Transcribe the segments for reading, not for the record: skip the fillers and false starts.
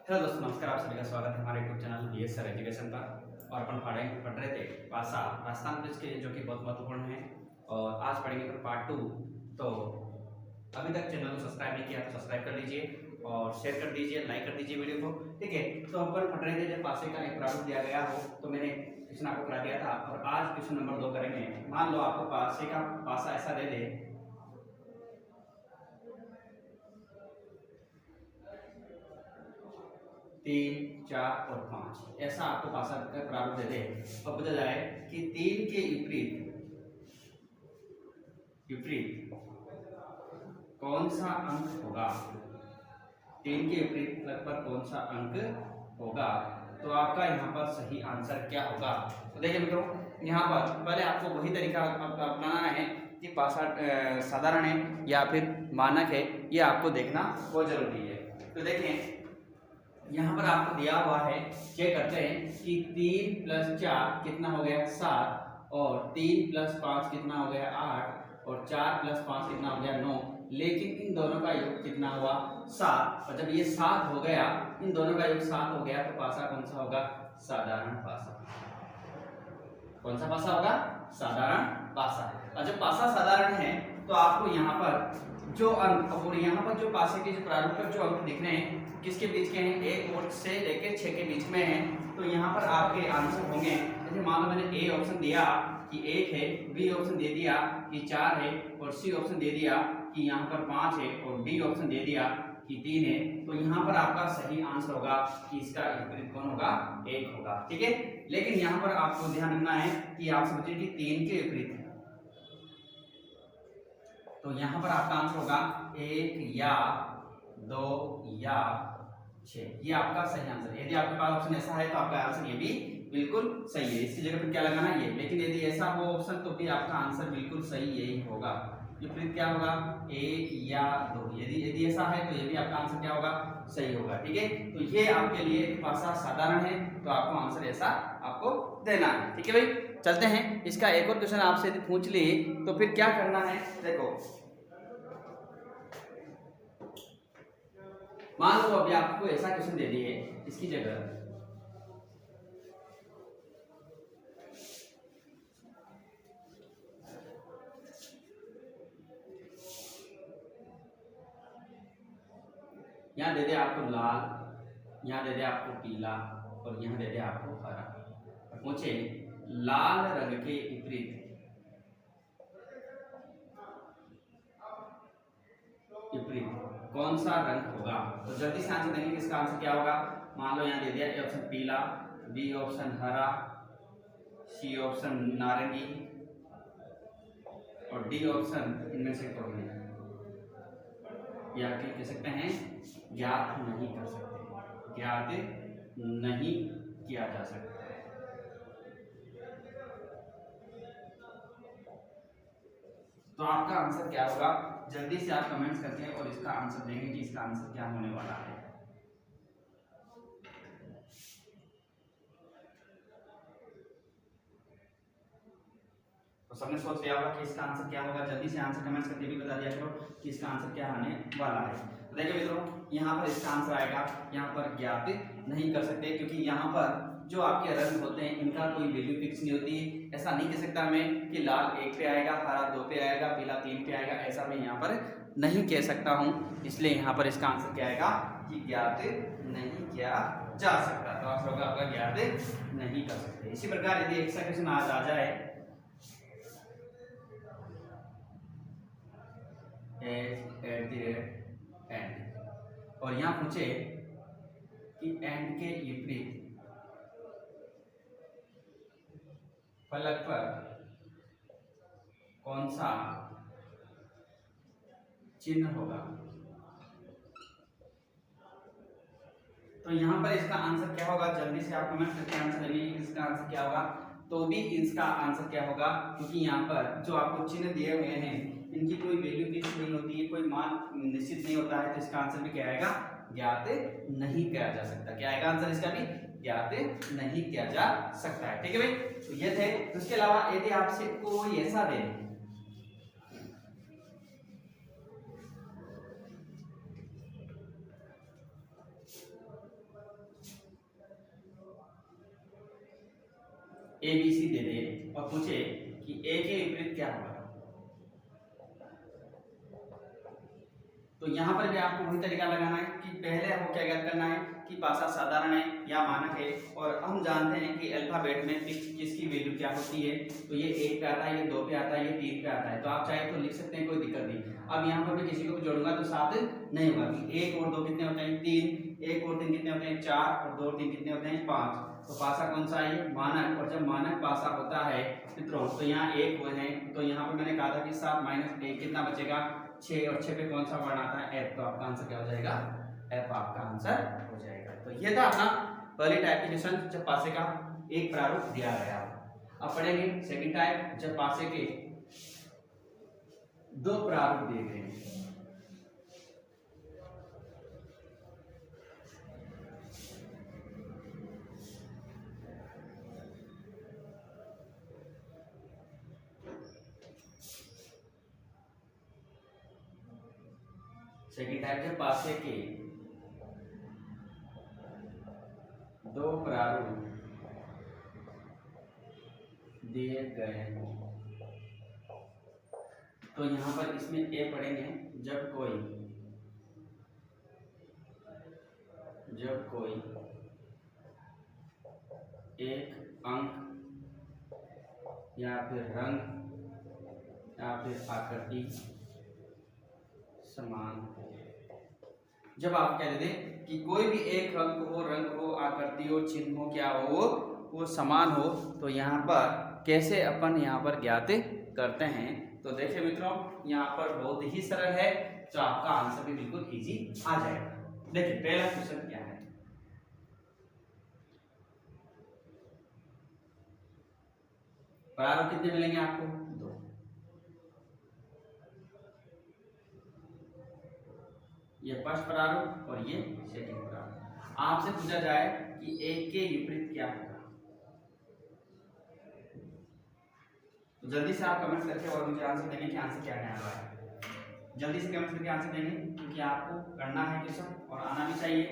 Hello दोस्तों, नमस्कार। आप सभी का स्वागत है हमारे YouTube channel BS sir education पर। और अपन पढ़ रहे थे पासा राजस्थान पुलिस के जो कि बहुत महत्वपूर्ण है। और आज पढ़ेंगे पर पार्ट 2। तो अभी तक चैनल को सब्सक्राइब नहीं किया तो सब्सक्राइब कर लीजिए और शेयर कर दीजिए, लाइक कर दीजिए वीडियो को। ठीक है, तो अपन पढ़ रहे थे जब पासे का एक प्रारूप दिया गया हो तो मैंने क्वेश्चन आपको करा दिया था। और आज क्वेश्चन नंबर 2 करेंगे। मान लो आपको पासे का पासा ऐसा दे दे, 3, 4 और 5 ऐसा आपको पासा का प्रारूप दे दे और पता जाए कि 3 के विपरीत कौन सा अंक होगा। 3 के विपरीत लगभग कौन सा अंक होगा, तो आपका यहाँ पर सही आंसर क्या होगा। तो देखिए मित्रों, यहाँ पर पहले आपको वही तरीका अपनाना है कि पासा साधारण है या फिर मानक है, ये आपको देखना बहुत जरूरी है। तो देखें, यहाँ पर आपको दिया हुआ है, चेक करते हैं कि 3 + 4 कितना हो गया 7, और 3 + 5 कितना हो गया 8, और 4 + 5 कितना हो गया 9। लेकिन इन दोनों का योग कितना हुआ 7। और जब ये 7 हो गया, इन दोनों का योग 7 हो गया, तो पासा कौन सा होगा? साधारण पासा। कौन सा पासा होगा? साधारण पासा। और जब पासा साधारण है तो आपको यहाँ पर जो अंक और यहाँ पर जो पासे के जो प्रारूप पर जो अंक दिख रहे हैं किसके बीच के हैं? 1 से लेकर 6 के बीच में हैं। तो यहाँ पर आपके आंसर होंगे, जैसे मान लो मैंने ए ऑप्शन दिया कि 1 है, बी ऑप्शन दे दिया कि 4 है, और सी ऑप्शन दे दिया कि यहाँ पर 5 है, और डी ऑप्शन दे दिया कि 3 है। तो यहाँ पर आपका सही आंसर होगा कि इसका विपरीत कौन होगा? 1 होगा। ठीक है, लेकिन यहाँ पर आपको ध्यान रखना है कि आप समझिए कि 3 के विपरीत है, तो यहाँ पर आपका आंसर होगा 1 या 2 या 6। ये आपका सही आंसर है। यदि आपके पास ऑप्शन ऐसा है तो आपका आंसर ये भी बिल्कुल सही है। इसकी जगह पर क्या लगाना है? ये। लेकिन यदि ऐसा हो ऑप्शन तो भी आपका आंसर बिल्कुल सही यही होगा। विपरीत क्या होगा? 1 या 2। यदि ऐसा है तो ये भी आपका आंसर क्या होगा? सही होगा। ठीक है, तो ये आपके लिए पासा साधारण है, तो आपको आंसर ऐसा आपको देना है। ठीक है भाई, चलते हैं। इसका एक और क्वेश्चन आपसे यदि पूछ ली तो फिर क्या करना है? देखो, मान लो अभी आपको ऐसा क्वेश्चन दे दिए, इसकी जगह यहाँ दे दे आपको लाल, यहाँ दे दे आपको पीला, और यहाँ दे दे आपको हरा। पूछे लाल रंग के विपरीत कौन सा रंग होगा। तो जल्दी से आंसर देंगे, इसका आंसर क्या होगा। मान लो यहाँ दे दिया ए ऑप्शन पीला, बी ऑप्शन हरा, सी ऑप्शन नारंगी, और डी ऑप्शन इनमें से कोई नहीं। या कह सकते हैं ज्ञात नहीं कर सकते, ज्ञात नहीं किया जा सकता। तो आपका आंसर क्या होगा? जल्दी से आप कमेंट्स करके और इसका आंसर देंगे कि इसका आंसर क्या होने वाला है। तो सबने सोच लिया होगा कि इसका आंसर क्या होगा। जल्दी से आंसर कमेंट्स करके भी बता दिया करो कि इसका आंसर क्या आने वाला है। तो देखिए मित्रों, यहाँ पर इसका आंसर आएगा, यहाँ पर ज्ञात नहीं कर सकते, क्योंकि यहाँ पर जो आपके रंग होते हैं इनका कोई वैल्यू फिक्स नहीं होती। ऐसा नहीं कह सकता मैं कि लाल 1 पे आएगा, हरा 2 पे आएगा, पीला 3 पे आएगा। ऐसा मैं यहाँ पर नहीं कह सकता हूँ, इसलिए यहाँ पर इसका आंसर क्या आएगा कि ज्ञात नहीं किया जा सकता। तो आंसर होगा आपका ज्ञात नहीं कर सकते। इसी प्रकार यदि एक क्वेश्चन आज आ जाए एंड, और यहाँ पूछे कि एंड के विपरीत फलक पर कौन सा चिन्ह होगा। तो यहाँ पर इसका आंसर क्या होगा? जल्दी से आप कमेंट करके आंसर देंगे इसका आंसर क्या होगा। तो भी इसका आंसर क्या होगा, क्योंकि यहाँ पर जो आपको चिन्ह दिए हुए हैं इनकी कोई वैल्यू फिक्स नहीं होती है, कोई मान निश्चित नहीं होता है। तो इसका आंसर भी क्या आएगा? ज्ञात नहीं किया जा सकता। क्या आएगा आंसर इसका भी? ज्ञात नहीं किया जा सकता है। ठीक है भाई, तो ये थे। तो इसके अलावा यदि आपसे कोई ऐसा दे ABC दे दे और पूछे कि A के विपरीत क्या होगा, तो यहाँ पर भी आपको वही तरीका लगाना है कि पहले आपको क्या ज्ञात करना है कि पासा साधारण है या मानक है, और हम जानते हैं कि अल्फाबेट में किसकी वैल्यू क्या होती है, तो ये 1 पे आता है, ये 2 पे आता है, ये 3 पे आता है, तो आप चाहे तो लिख सकते हैं, कोई दिक्कत नहीं। अब यहाँ पर मैं किसी को भी जोड़ूंगा तो 7 नहीं होगा, 1 और 2 कितने होते हैं 3, 1 और 3 कितने होते हैं 4, और 2 और 3 कितने होते हैं 5, तो पासा कौन सा है मानक, और जब मानक पासा होता है मित्रों तो यहाँ 1 हुए हैं, तो यहाँ पर मैंने कहा था कि 7 माइनस 1 कितना बचेगा 6, और 6 पे कौन सा वर्ण आता है F, तो आपका आंसर क्या हो जाएगा F आपका आंसर हो जाएगा। तो ये था अपना पहली टाइप की क्वेश्चन जब पासे का एक प्रारूप दिया गया। अब पढ़ेंगे सेकंड टाइप जब पासे के दो प्रारूप दिए गए हैं। सेकंड टाइप जब पासे के दो प्रारूप दिए गए हैं, तो यहां पर इसमें ए पढ़ेंगे जब कोई एक अंक या फिर रंग या फिर आकृति समान हो। जब आप कह देते कि कोई भी एक रंग हो आकृति हो चिन्ह हो क्या हो वो समान हो, तो यहाँ पर कैसे अपन यहाँ पर ज्ञात करते हैं, तो देखिए मित्रों यहाँ पर बहुत ही सरल है, तो आपका आंसर भी बिल्कुल इजी आ जाएगा। देखिए पहला क्वेश्चन क्या है, प्रारूप कितने मिलेंगे आपको 2, ये फर्स्ट प्रारूप और ये सेकंड प्रारूप। आपसे पूछा जाए कि एक के विपरीत क्या होगा, तो जल्दी से आप कमेंट करके और मुझे आंसर देंगे कि आंसर क्या आने वाला है। जल्दी से कमेंट करके आंसर देंगे क्योंकि आपको करना है क्वेश्चन और आना भी चाहिए।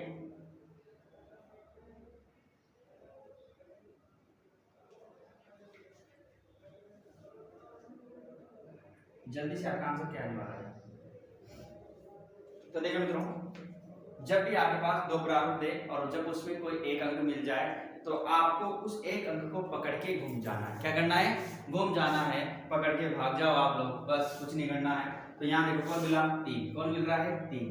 जल्दी से आपका आंसर क्या आने वाला है। तो देखो मित्रों जब भी आपके पास दो प्रारूप दे और जब उसमें कोई एक अंक मिल जाए तो आपको उस एक अंक को पकड़ के घूम जाना है। क्या करना है घूम जाना है, पकड़ के भाग जाओ आप लोग, बस कुछ नहीं करना है। तो यहाँ देखो कौन मिला 3, कौन मिल रहा है 3,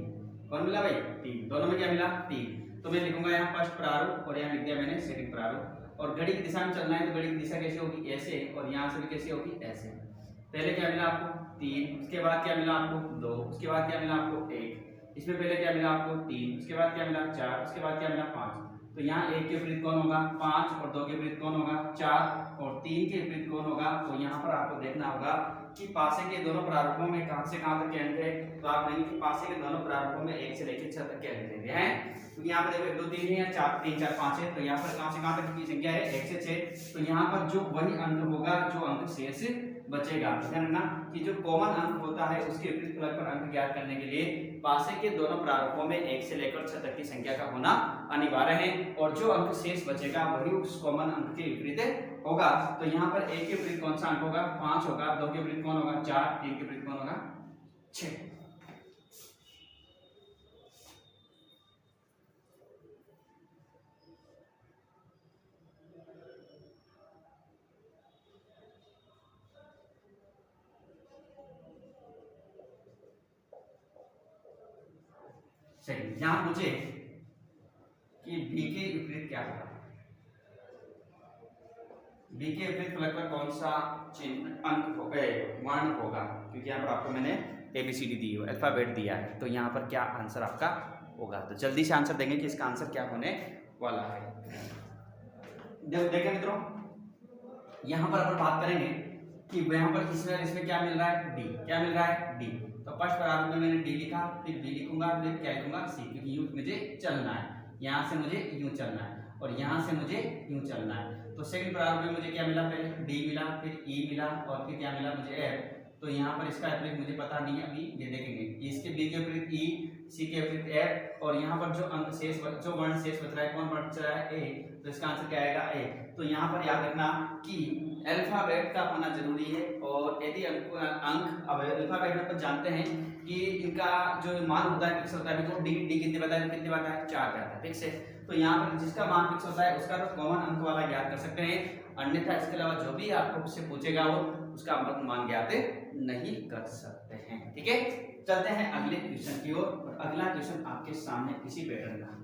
कौन मिला भाई 3, दोनों में क्या मिला 3। तो मैं लिखूंगा यहाँ फर्स्ट प्रारूप और यहाँ लिख दिया मैंने सेकंड प्रारूप। और घड़ी की दिशा में चलना है तो घड़ी की दिशा कैसे होगी ऐसे, और यहाँ से भी कैसे होगी ऐसे। पहले क्या मिला आपको 3, उसके बाद क्या मिला आपको 2, उसके बाद क्या मिला आपको 1, इसमें पहले क्या मिला आपको 3, उसके बाद क्या मिला 4, उसके बाद क्या मिला 5। तो यहाँ 1 के विपरीत कौन होगा 5, और 2 के विपरीत कौन होगा 4, और 3 के विपरीत कौन होगा। तो यहाँ पर आपको देखना होगा कि पासे के दोनों प्रारूपों में कहां से कहां तक के अंक है, तो आप देखेंगे कि पासे के दोनों प्रारूपों में 1 से लेकर 6 तक के अंक देंगे हैं। तो यहाँ पर देखो 1 2 3 है, 4 3 4 5 है, तो यहाँ पर कहां से कहां तक की संख्या है 1 से 6। तो यहाँ पर जो वही अंक होगा जो अंक शेष बचेगा। ध्यान रखना कि जो कॉमन अंक होता है उसके विपरीत फलक पर अंक ज्ञात करने के लिए पासे के दोनों प्रारूपों में 1 से लेकर 6 तक की संख्या का होना अनिवार्य है, और जो अंक शेष बचेगा वही उस कॉमन अंक के विपरीत होगा। तो यहाँ पर 1 के विपरीत कौन सा अंक होगा 5 होगा, 2 के विपरीत कौन होगा 4, 3 के विपरीत कौन होगा 6। सही, यहां पूछे कि बी के विपरीत क्या होगा, बी के विपरीत फलक पर कौन सा चिन्ह अंक वर्ण होगा, क्योंकि यहाँ पर आपको मैंने ABCD दी है, अल्फाबेट दिया है, तो यहाँ पर क्या आंसर आपका होगा। तो जल्दी से आंसर देंगे कि इसका आंसर क्या होने वाला है। देखें मित्रों यहाँ पर अपन बात करेंगे कि यहाँ पर इसमें क्या मिल रहा है D, क्या मिल रहा है D। तो फर्स्ट प्रारूप में मैंने D लिखा, फिर B लिखूंगा, फिर क्या लिखूंगा C, क्योंकि यूं मुझे चलना है, यहाँ से मुझे यूं चलना है और यहाँ से मुझे यूं चलना है। तो सेकंड प्रारूप में मुझे क्या मिला, पहले D मिला, फिर E मिला और फिर क्या मिला मुझे F। तो यहाँ पर इसका विपरीत मुझे पता नहीं है, अभी ये देखेंगे। इसके बी के विपरीत ई, सी के विपरीत एफ, और यहाँ पर जो अंक शेष जो वर्ण शेष बच रहा है, कौन बच रहा है? ए। तो इसका आंसर क्या आएगा? ए। तो यहाँ पर याद रखना कि अल्फाबेट का होना जरूरी है, और यदि अंक अब अल्फाबेट में जानते हैं कि इनका जो मान होता है फिक्स होता है, तो डी कितने बताया, कितने बताया? 4 का है, ठीक है। तो यहाँ पर जिसका मान फिक्स होता है उसका तो कॉमन अंक वाला ज्ञात कर सकते हैं, अन्यथा इसके अलावा जो भी आपको उससे पूछेगा वो उसका मान ज्ञात नहीं कर सकते हैं, ठीक है। चलते हैं अगले क्वेश्चन की ओर, और अगला क्वेश्चन आपके सामने इसी पैटर्न का।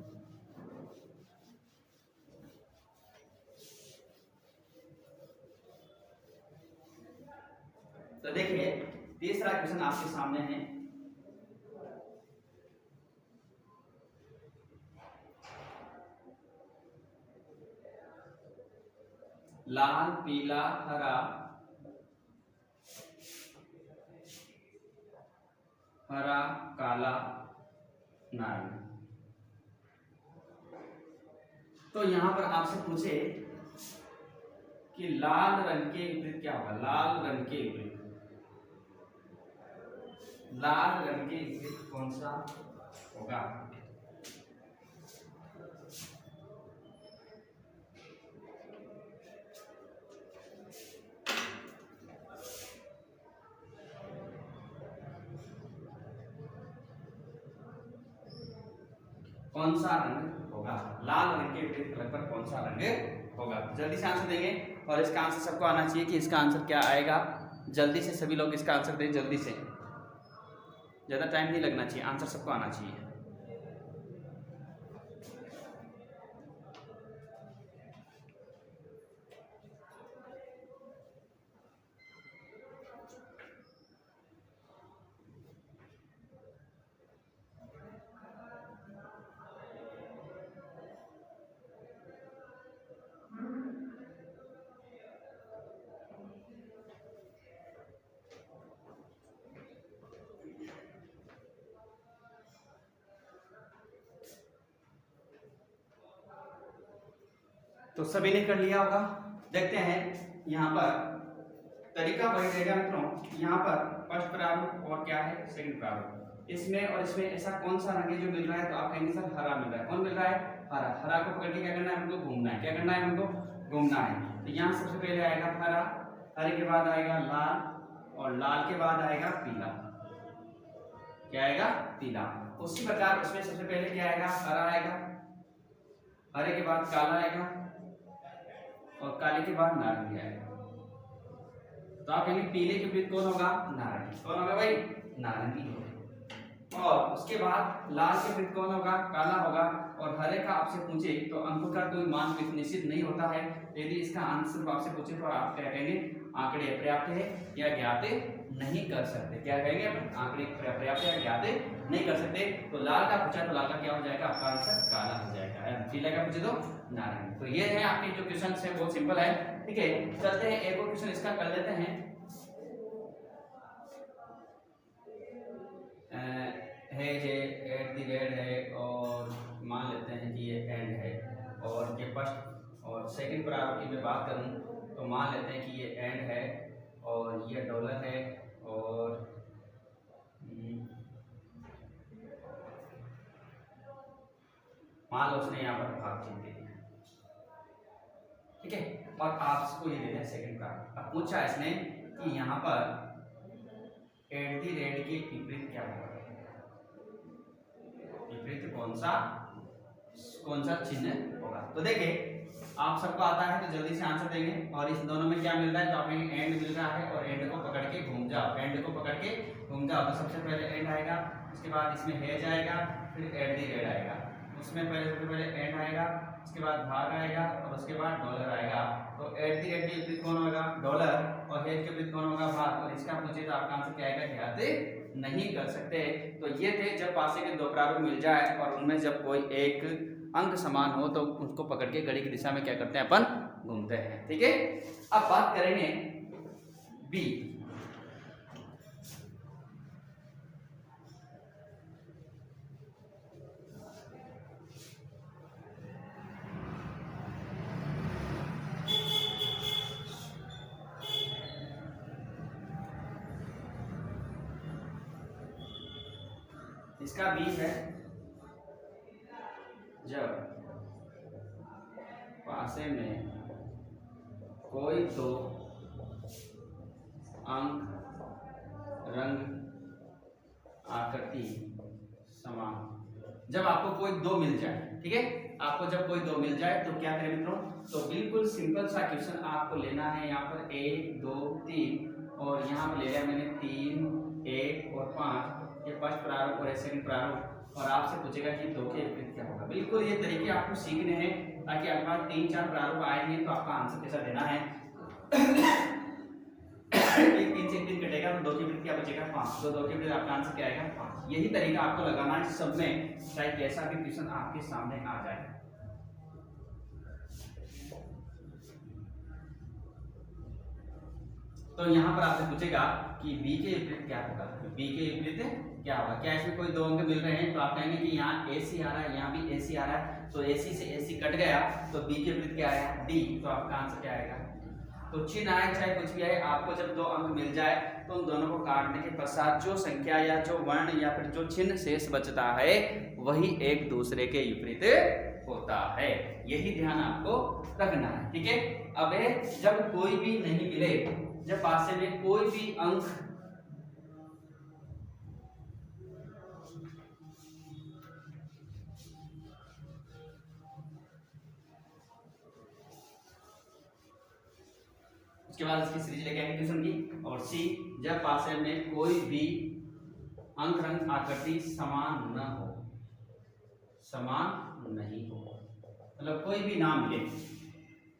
तो देखिए तीसरा क्वेश्चन आपके सामने है। लाल, पीला, हरा, हरा, काला, नारंगी। तो यहां पर आपसे पूछे कि लाल रंग के विपरीत क्या होगा? लाल रंग के विपरीत, लाल रंग के विपरीत कौन सा होगा? कौन सा रंग होगा? लाल रंग के विपरीत कलर पर कौन सा रंग होगा? जल्दी से आंसर देंगे, और इसका आंसर सबको आना चाहिए कि इसका आंसर क्या आएगा। जल्दी से सभी लोग इसका आंसर दें, जल्दी से, ज़्यादा टाइम नहीं लगना चाहिए, आंसर सबको आना चाहिए। तो सभी ने कर लिया होगा। देखते हैं यहाँ पर तरीका वही रहेगा मित्रों। यहाँ पर फर्स्ट प्रारूप और क्या है? सेकंड प्रारूप। इसमें और इसमें ऐसा कौन सा रंग है जो मिल रहा है? तो आप कहेंगे सर हरा मिल रहा है। कौन मिल रहा है? हरा। हरा को पकड़ के क्या करना है हमको? घूमना है। क्या करना है हमको? घूमना है। तो यहाँ सबसे पहले आएगा हरा, हरे के बाद आएगा लाल, और लाल के बाद आएगा पीला। क्या आएगा? पीला। उसी प्रकार उसमें सबसे पहले क्या आएगा? हरा आएगा, हरे के बाद काला आएगा, और काले के बाद नारंगी आएगा। तो आप कहेंगे पीले के विपरीत कौन होगा? नारंगी। कौन होगा भाई? नारंगी होगा। और उसके बाद लाल के विपरीत कौन होगा? काला होगा। और हरे का आपसे पूछे तो अंक का कोई मान निश्चित नहीं होता है। यदि इसका आंसर आपसे पूछे तो आप क्या कहेंगे? आंकड़े अपर्याप्त है या ज्ञात नहीं कर सकते। क्या कहेंगे? आंकड़े पर्याप्त या ज्ञात नहीं कर सकते। तो लाल का पूछा तो लाल का क्या हो जाएगा? आपका आंसर काला हो जाएगा। पीले का पूछे तो नारंगी। तो ये है आपके जो क्वेश्चन है, बहुत सिंपल है, ठीक है। चलते हैं एक और क्वेश्चन इसका कर लेते हैं। है जे एट द रेट है, और मान लेते हैं कि ये एंड है, और ये फर्स्ट और सेकंड प्रारूप की मैं बात करूं तो मान लेते हैं कि ये एंड है, और ये डॉलर है, और मान लो उसने यहाँ पर भाग चिन्ह दे दिया, ठीक है। और आपको ये देना है सेकंड प्रारूप। अब पूछा इसने कि यहाँ पर एट द रेट के विपरीत क्या होगा? विपरीत कौन सा चिन्ह होगा? तो देखिए आप सबको आता है तो जल्दी से आंसर देंगे। और इस दोनों में क्या मिल रहा है? तो आप कहेंगे एंड मिल रहा है, और एंड को पकड़ के घूम जाओ, एंड को पकड़ के घूम जाओ। तो सबसे पहले एंड आएगा, उसके बाद इसमें है जाएगा, फिर एट द रेट आएगा, उसमें सबसे पहले एंड आएगा, उसके बाद भाग आएगा, और उसके बाद डॉलर आएगा। तो एट द रेट के विपरीत कौन होगा? डॉलर। और हेड के विपरीत कौन होगा? भाग। और इसका पूछे तो आपका आंसर क्या आएगा? ज्ञात नहीं कर सकते। तो ये थे जब पासे के दो प्रारूप मिल जाए और उनमें जब कोई एक अंक समान हो तो उसको पकड़ के घड़ी की दिशा में क्या करते हैं? अपन घूमते हैं, ठीक है। अब बात करेंगे बी। इसका बी है जब पासे में कोई दो अंक, रंग, आकृति समान। जब आपको कोई दो मिल जाए, ठीक है, आपको जब कोई दो मिल जाए तो क्या करें मित्रों, तो बिल्कुल सिंपल सा क्वेश्चन आपको लेना है। यहाँ पर 1 2 3 और यहाँ पर ले लिया मैंने 3 1 और 5, ये फर्स्ट प्रारूप और सेकंड प्रारूप, और आपसे पूछेगा कि दो के विपरीत क्या होगा। बिल्कुल ये तरीके आपको सीखने हैं ताकि आपके पास 3-4 प्रारूप आएंगे तो आपका आंसर कैसा देना है। एक 3 से 3 कटेगा तो 2 के विपरीत क्या बचेगा 5, तो 2 के विपरीत आपका आंसर क्या आएगा 5। यही तरीका आपको लगाना है सब में, चाहे कैसा भी क्वेश्चन आपके सामने आ जाए। तो यहाँ पर आपसे पूछेगा कि b के विपरीत क्या होगा, b के विपरीत क्या होगा। क्या इसमें कोई दो अंक मिल रहे हैं तो आप कहेंगे कि यहाँ AC आ रहा है, यहाँ भी AC आ रहा है, तो AC से AC कट गया तो b के विपरीत क्या आया D, तो आपका आंसर क्या आएगा। तो चिन्ह आए चाहे कुछ भी आए, आपको जब दो अंक मिल जाए तो उन दोनों को काटने के पश्चात जो संख्या या जो वर्ण या फिर जो चिन्ह शेष बचता है वही एक दूसरे के विपरीत होता है। यही ध्यान आपको रखना है, ठीक है। अब जब कोई भी नहीं मिले, जब पासे में कोई भी अंक उसके बाद इसकी सीरीज लेके आएंगे क्वेश्चन की। और सी, जब पासे में कोई भी अंक, रंग, आकृति समान न हो, समान नहीं हो, मतलब कोई भी ना मिले।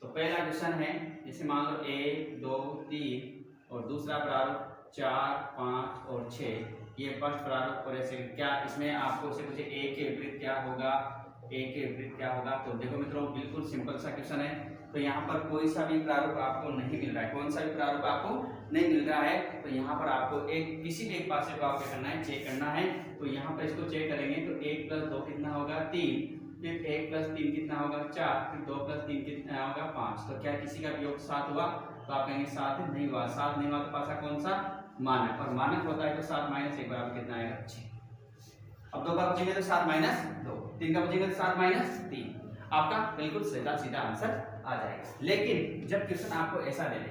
तो पहला क्वेश्चन है, जैसे मान लो 1 2 3 और दूसरा प्रारूप 4 5 और 6, ये फर्स्ट प्रारूप और ऐसे क्या इसमें आपको से पूछे a के विपरीत क्या होगा, a के विपरीत क्या होगा। तो देखो मित्रों बिल्कुल सिंपल सा क्वेश्चन है। तो यहाँ पर कोई सा भी प्रारूप आपको नहीं मिल रहा है, कौन सा भी प्रारूप आपको नहीं मिल रहा है, तो यहाँ पर आपको एक किसी भी एक पासे को आपको करना है, चेक करना है। तो यहाँ पर इसको चेक करेंगे तो 1 + 2 कितना होगा 3, फिर 1 + 3 कितना होगा 4, फिर 2 + 3 कितना होगा 5। तो क्या किसी का योग 7 हुआ, तो आप कहेंगे 7 नहीं हुआ। 7 नहीं हुआ तो पासा कौन सा मानक, और मानक होता है तो 7 - 1 बराबर कितना आएगा 6। अब 2 का बचेंगे तो 7 - 2, 3 का बचेंगे तो 7 - 3, आपका बिल्कुल सीधा सीधा आंसर आ जाएगा। लेकिन जब क्वेश्चन आपको ऐसा दे दे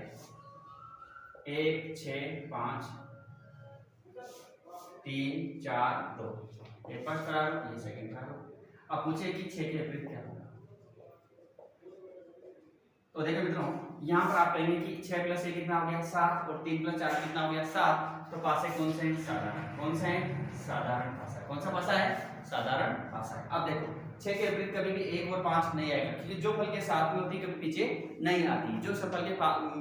1 6 5 3 4 2, ये फर्स्ट प्रारूप ये सेकंड प्रारूप। अब पूछे कि 6 के विपरीत क्या होगा, तो देखो मित्रों यहाँ पर आप कहेंगे कि 6 + 1 कितना हो गया 7 और 3 + 4 कितना हो गया 7। तो पासे कौन से हैं साधारण, कौन से हैं साधारण पासा। कौन सा पासा है साधारण पासा है। अब देखो 6 के विपरीत कभी भी 1 और 5 नहीं आएगा, क्योंकि जो फल के साथ में होती है कभी पीछे नहीं आती। जो सब फल के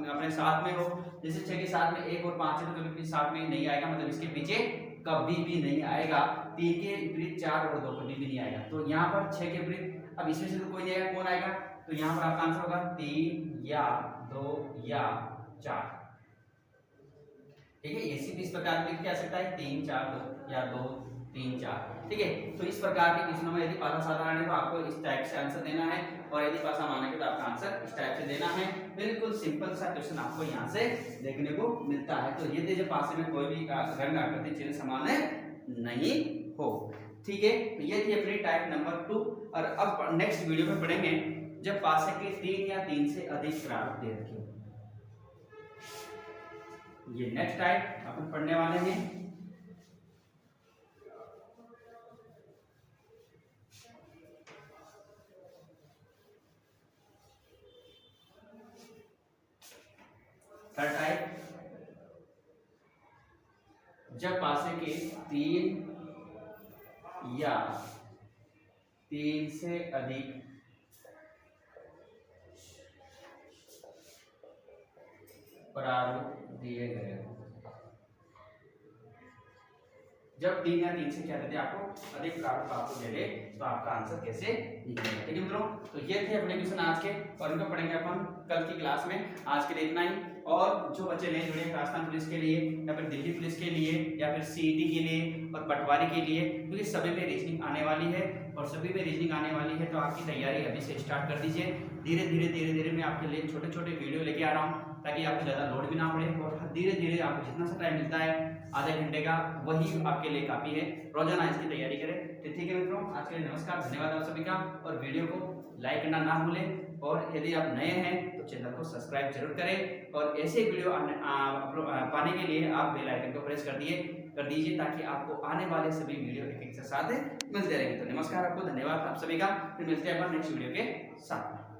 अपने साथ में हो, जैसे 6 के साथ में 1 और 5 है तो कभी भी साथ में नहीं आएगा, मतलब इसके पीछे कभी भी नहीं आएगा। 3 के विपरीत 4 और 2 कभी भी नहीं आएगा। तो यहाँ पर 6 के विपरीत अब इसमें से तो कोई नहीं आएगा, कौन आएगा, तो यहाँ पर आपका आंसर होगा 3 या 2 या 4, ठीक है। ऐसी भी इस प्रकार भी क्या सकता है 3 4 2 या 2 3 4, ठीक है। तो इस प्रकार के क्वेश्चनों में यदि पासा साधारण है तो आपको इस टाइप से आंसर देना है, और यदि पासा मानक है तो आपका आंसर इस टाइप से देना है। बिल्कुल सिंपल सा क्वेश्चन आपको यहाँ से देखने को मिलता है। तो ये जब पासे में कोई भी रंग, आकृति, चिन्ह समान नहीं हो, ठीक है। तो ये थी अपनी टाइप नंबर 2। और अब नेक्स्ट वीडियो में पढ़ेंगे जब पासे के 3 या 3 से अधिक प्रारूप दे रखे हो, ये नेक्स्ट टाइप अपन पढ़ने वाले हैं। थर्ड टाइप, जब पासे के 3 या 3 से अधिक प्रारूप दिए गए हो। जब 3 या 3 से क्या देते हैं आपको अधिक प्रारूप आपको दे दे तो आपका आंसर कैसे निकलेगा, ठीक है मित्रों। तो ये थे अपने क्वेश्चन आज के, और इनको पढ़ेंगे अपन कल की क्लास में। आज के लिए इतना ही। और जो बच्चे नए जुड़े राजस्थान पुलिस के लिए या फिर दिल्ली पुलिस के लिए या फिर सीईटी के लिए और पटवारी के लिए, क्योंकि सभी में रीजनिंग आने वाली है और सभी में रीजनिंग आने वाली है, तो आपकी तैयारी अभी से स्टार्ट कर दीजिए। धीरे धीरे मैं आपके लिए छोटे छोटे वीडियो लेके आ रहा हूँ ताकि आपको ज़्यादा लोड भी ना पड़े, और धीरे धीरे आपको जितना सा टाइम मिलता है आधे घंटे का, वही आपके लिए काफी है। रोजाना इसकी तैयारी करें। तो ठीक है मित्रों, आज के लिए नमस्कार, धन्यवाद आप सभी का। और वीडियो को लाइक करना ना भूलें, और यदि आप नए हैं तो चैनल को सब्सक्राइब जरूर करें, और ऐसे वीडियो पाने के लिए आप बेल आइकन को प्रेस कर दीजिए ताकि आपको आने वाले सभी वीडियो एक एक से साथ मिलते रहेंगे। तो नमस्कार आपको, धन्यवाद आप सभी का। फिर मिलते हैं नेक्स्ट वीडियो के साथ में।